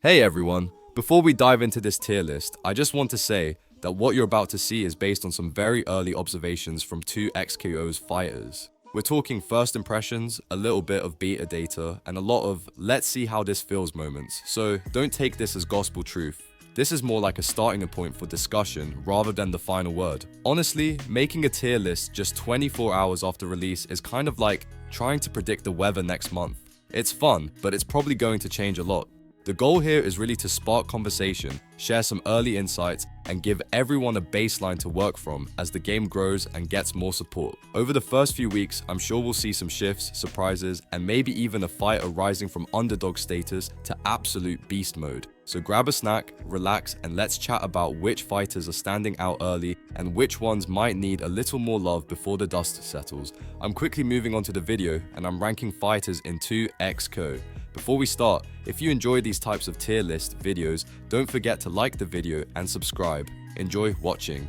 Hey everyone, before we dive into this tier list, I just want to say that what you're about to see is based on some very early observations from two XKO's fighters. We're talking first impressions, a little bit of beta data, and a lot of let's see how this feels moments, so don't take this as gospel truth. This is more like a starting point for discussion rather than the final word. Honestly, making a tier list just 24 hours after release is kind of like trying to predict the weather next month. It's fun, but it's probably going to change a lot. The goal here is really to spark conversation, share some early insights, and give everyone a baseline to work from as the game grows and gets more support. Over the first few weeks, I'm sure we'll see some shifts, surprises, and maybe even a fighter rising from underdog status to absolute beast mode. So grab a snack, relax, and let's chat about which fighters are standing out early and which ones might need a little more love before the dust settles. I'm quickly moving on to the video, and I'm ranking fighters in 2XCO. Before we start, if you enjoy these types of tier list videos, don't forget to like the video and subscribe. Enjoy watching.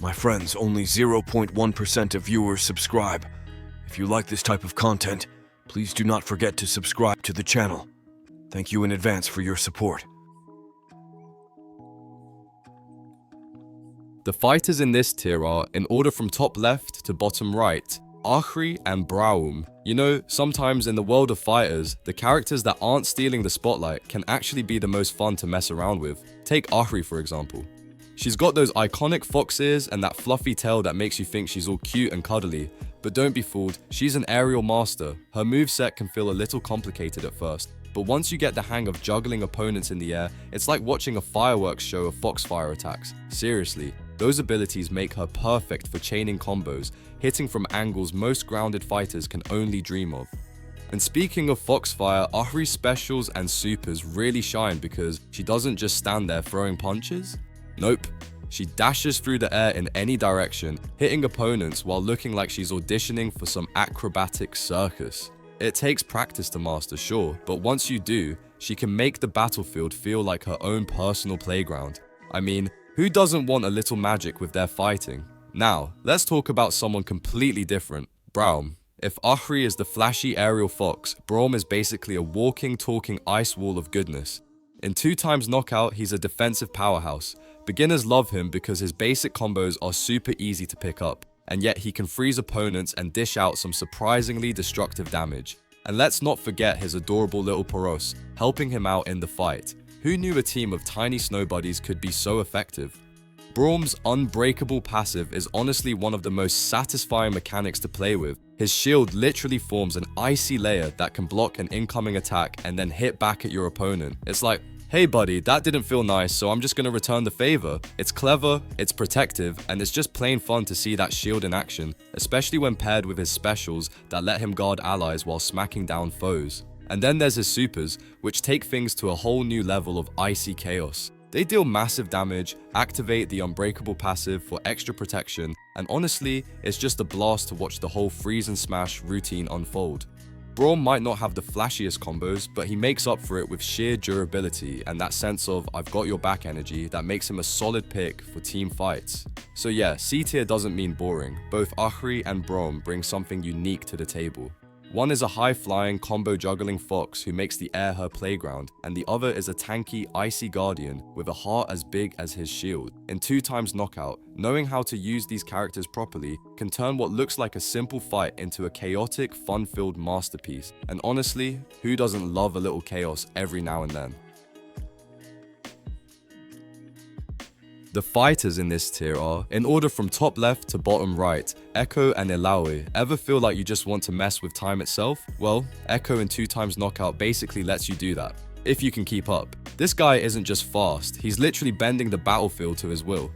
My friends, only 0.1% of viewers subscribe. If you like this type of content, please do not forget to subscribe to the channel. Thank you in advance for your support. The fighters in this tier are, in order from top left to bottom right, Ahri and Braum. You know, sometimes in the world of fighters, the characters that aren't stealing the spotlight can actually be the most fun to mess around with. Take Ahri for example. She's got those iconic fox ears and that fluffy tail that makes you think she's all cute and cuddly. But don't be fooled, she's an aerial master. Her moveset can feel a little complicated at first, but once you get the hang of juggling opponents in the air, it's like watching a fireworks show of foxfire attacks. Seriously, those abilities make her perfect for chaining combos, hitting from angles most grounded fighters can only dream of. And speaking of foxfire, Ahri's specials and supers really shine because she doesn't just stand there throwing punches. Nope. She dashes through the air in any direction, hitting opponents while looking like she's auditioning for some acrobatic circus. It takes practice to master, sure, but once you do, she can make the battlefield feel like her own personal playground. I mean, who doesn't want a little magic with their fighting? Now, let's talk about someone completely different, Braum. If Ahri is the flashy aerial fox, Braum is basically a walking, talking ice wall of goodness. In 2x knockout, he's a defensive powerhouse. Beginners love him because his basic combos are super easy to pick up, and yet he can freeze opponents and dish out some surprisingly destructive damage. And let's not forget his adorable little Poros, helping him out in the fight. Who knew a team of tiny snow buddies could be so effective? Braum's unbreakable passive is honestly one of the most satisfying mechanics to play with. His shield literally forms an icy layer that can block an incoming attack and then hit back at your opponent. It's like, hey buddy, that didn't feel nice, so I'm just gonna return the favor. It's clever, it's protective, and it's just plain fun to see that shield in action, especially when paired with his specials that let him guard allies while smacking down foes. And then there's his supers, which take things to a whole new level of icy chaos. They deal massive damage, activate the unbreakable passive for extra protection, and honestly, it's just a blast to watch the whole freeze and smash routine unfold. Braum might not have the flashiest combos, but he makes up for it with sheer durability and that sense of I've got your back energy that makes him a solid pick for team fights. So yeah, C tier doesn't mean boring. Both Ahri and Braum bring something unique to the table. One is a high-flying, combo-juggling fox who makes the air her playground, and the other is a tanky, icy guardian with a heart as big as his shield. In 2x knockout, knowing how to use these characters properly can turn what looks like a simple fight into a chaotic, fun-filled masterpiece. And honestly, who doesn't love a little chaos every now and then? The fighters in this tier are, in order from top left to bottom right, Echo and Ilaoi. Ever feel like you just want to mess with time itself? Well, Echo in 2x knockout basically lets you do that, if you can keep up. This guy isn't just fast, he's literally bending the battlefield to his will.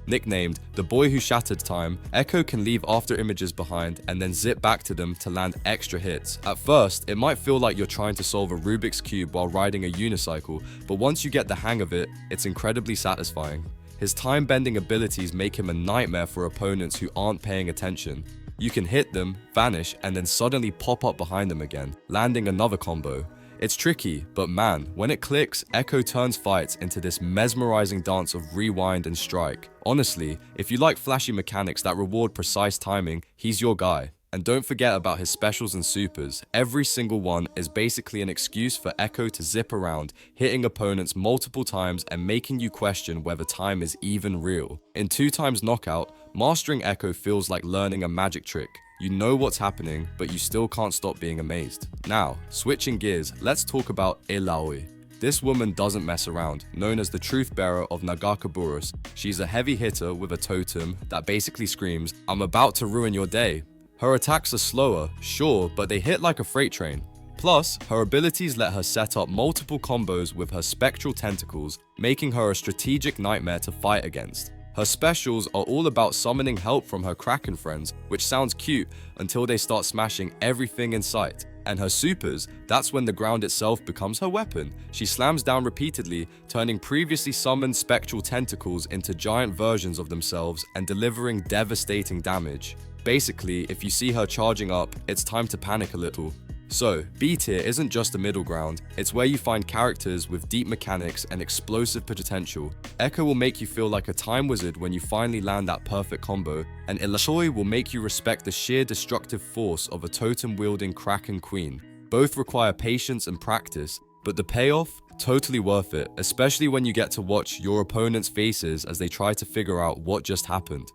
Nicknamed the boy who shattered time, Echo can leave after images behind and then zip back to them to land extra hits. At first, it might feel like you're trying to solve a Rubik's Cube while riding a unicycle, but once you get the hang of it, it's incredibly satisfying. His time-bending abilities make him a nightmare for opponents who aren't paying attention. You can hit them, vanish, and then suddenly pop up behind them again, landing another combo. It's tricky, but man, when it clicks, Echo turns fights into this mesmerizing dance of rewind and strike. Honestly, if you like flashy mechanics that reward precise timing, he's your guy. And don't forget about his specials and supers. Every single one is basically an excuse for Echo to zip around, hitting opponents multiple times and making you question whether time is even real. In 2x knockout, mastering Echo feels like learning a magic trick. You know what's happening, but you still can't stop being amazed. Now, switching gears, let's talk about Ilaoi. This woman doesn't mess around. Known as the truth bearer of Nagakaburus, she's a heavy hitter with a totem that basically screams, "I'm about to ruin your day." Her attacks are slower, sure, but they hit like a freight train. Plus, her abilities let her set up multiple combos with her spectral tentacles, making her a strategic nightmare to fight against. Her specials are all about summoning help from her Kraken friends, which sounds cute until they start smashing everything in sight. And her supers, that's when the ground itself becomes her weapon. She slams down repeatedly, turning previously summoned spectral tentacles into giant versions of themselves and delivering devastating damage. Basically, if you see her charging up, it's time to panic a little. So, B tier isn't just a middle ground, it's where you find characters with deep mechanics and explosive potential. Echo will make you feel like a time wizard when you finally land that perfect combo, and Ilaoi will make you respect the sheer destructive force of a totem-wielding Kraken queen. Both require patience and practice, but the payoff? Totally worth it, especially when you get to watch your opponent's faces as they try to figure out what just happened.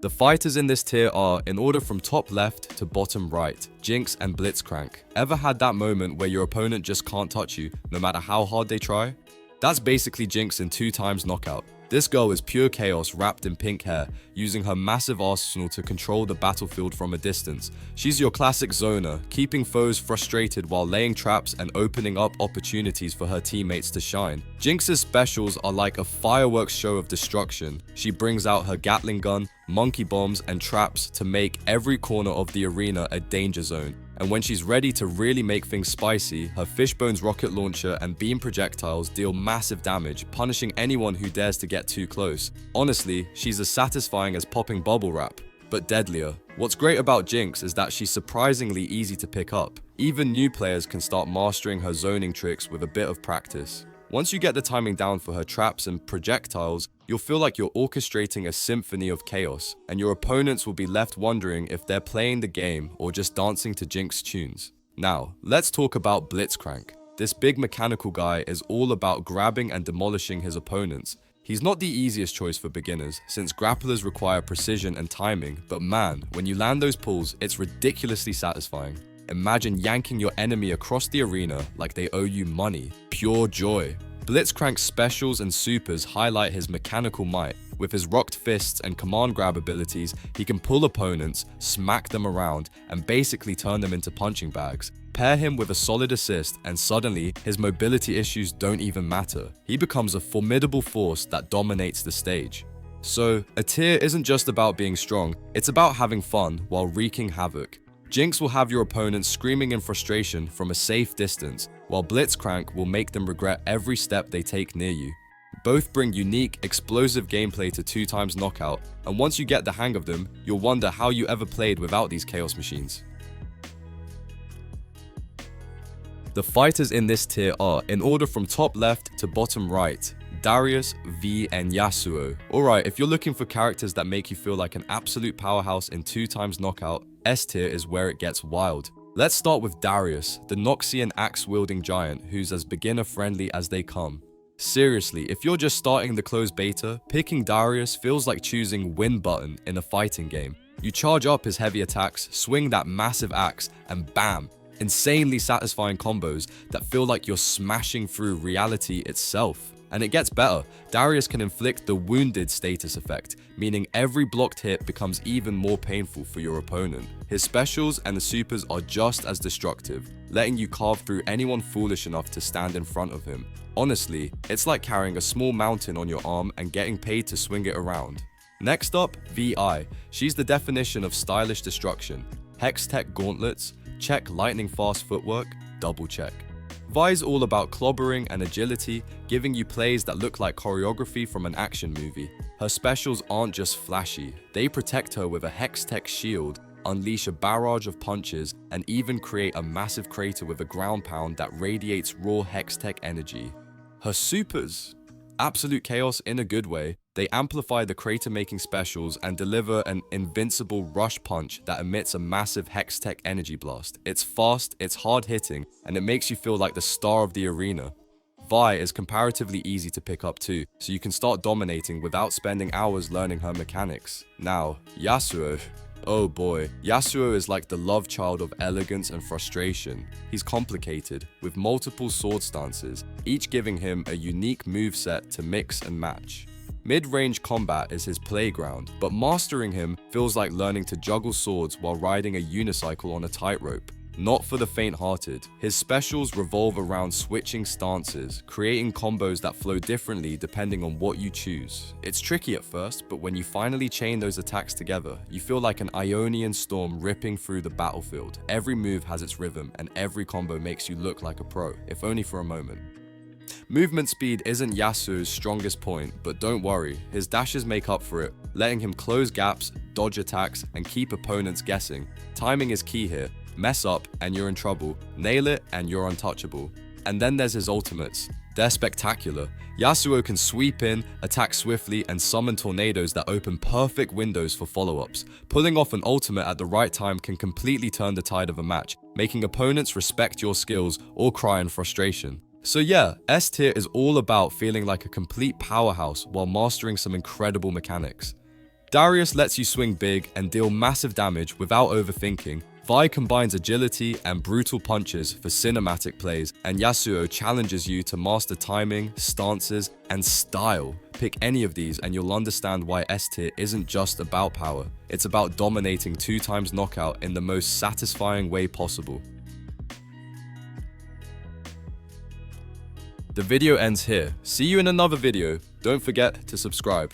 The fighters in this tier are, in order from top left to bottom right, Jinx and Blitzcrank. Ever had that moment where your opponent just can't touch you, no matter how hard they try? That's basically Jinx in 2x knockout. This girl is pure chaos wrapped in pink hair, using her massive arsenal to control the battlefield from a distance. She's your classic zoner, keeping foes frustrated while laying traps and opening up opportunities for her teammates to shine. Jinx's specials are like a fireworks show of destruction. She brings out her Gatling gun, monkey bombs, and traps to make every corner of the arena a danger zone. And when she's ready to really make things spicy, her Fishbone's rocket launcher and beam projectiles deal massive damage, punishing anyone who dares to get too close. Honestly, she's as satisfying as popping bubble wrap, but deadlier. What's great about Jinx is that she's surprisingly easy to pick up. Even new players can start mastering her zoning tricks with a bit of practice. Once you get the timing down for her traps and projectiles, you'll feel like you're orchestrating a symphony of chaos, and your opponents will be left wondering if they're playing the game or just dancing to Jinx tunes. Now, let's talk about Blitzcrank. This big mechanical guy is all about grabbing and demolishing his opponents. He's not the easiest choice for beginners, since grapplers require precision and timing, but man, when you land those pulls, it's ridiculously satisfying. Imagine yanking your enemy across the arena like they owe you money. Pure joy. Blitzcrank's specials and supers highlight his mechanical might. With his rocked fists and command grab abilities, he can pull opponents, smack them around, and basically turn them into punching bags. Pair him with a solid assist, and suddenly, his mobility issues don't even matter. He becomes a formidable force that dominates the stage. So, a tier isn't just about being strong, it's about having fun while wreaking havoc. Jinx will have your opponents screaming in frustration from a safe distance, while Blitzcrank will make them regret every step they take near you. Both bring unique, explosive gameplay to 2x knockout, and once you get the hang of them, you'll wonder how you ever played without these chaos machines. The fighters in this tier are, in order from top left to bottom right, Darius, V, and Yasuo. Alright, if you're looking for characters that make you feel like an absolute powerhouse in 2x knockout, S tier is where it gets wild. Let's start with Darius, the Noxian axe-wielding giant who's as beginner-friendly as they come. Seriously, if you're just starting the closed beta, picking Darius feels like choosing win button in a fighting game. You charge up his heavy attacks, swing that massive axe, and bam! Insanely satisfying combos that feel like you're smashing through reality itself. And it gets better. Darius can inflict the wounded status effect, meaning every blocked hit becomes even more painful for your opponent. His specials and the supers are just as destructive, letting you carve through anyone foolish enough to stand in front of him. Honestly, it's like carrying a small mountain on your arm and getting paid to swing it around. Next up, VI. She's the definition of stylish destruction. Hex Tech gauntlets, check lightning fast footwork, double check. Vi's all about clobbering and agility, giving you plays that look like choreography from an action movie. Her specials aren't just flashy, they protect her with a Hex Tech shield, unleash a barrage of punches, and even create a massive crater with a ground pound that radiates raw Hex Tech energy. Her supers, Absolute chaos in a good way. They amplify the crater-making specials and deliver an invincible rush punch that emits a massive Hex-Tech energy blast. It's fast, it's hard-hitting, and it makes you feel like the star of the arena. Vi is comparatively easy to pick up too, so you can start dominating without spending hours learning her mechanics. Now, Yasuo. Oh boy, Yasuo is like the love child of elegance and frustration. He's complicated, with multiple sword stances, each giving him a unique moveset to mix and match. Mid-range combat is his playground, but mastering him feels like learning to juggle swords while riding a unicycle on a tightrope. Not for the faint-hearted. His specials revolve around switching stances, creating combos that flow differently depending on what you choose. It's tricky at first, but when you finally chain those attacks together, you feel like an Ionian storm ripping through the battlefield. Every move has its rhythm, and every combo makes you look like a pro, if only for a moment. Movement speed isn't Yasuo's strongest point, but don't worry, his dashes make up for it, letting him close gaps, dodge attacks, and keep opponents guessing. Timing is key here. Mess up and you're in trouble, nail it and you're untouchable. And then there's his ultimates. They're spectacular. Yasuo can sweep in, attack swiftly, and summon tornadoes that open perfect windows for follow-ups. Pulling off an ultimate at the right time can completely turn the tide of a match, making opponents respect your skills or cry in frustration. So yeah, S tier is all about feeling like a complete powerhouse while mastering some incredible mechanics. Darius lets you swing big and deal massive damage without overthinking. Vi combines agility and brutal punches for cinematic plays, and Yasuo challenges you to master timing, stances, and style. Pick any of these and you'll understand why S tier isn't just about power. It's about dominating 2x knockout in the most satisfying way possible. The video ends here. See you in another video. Don't forget to subscribe.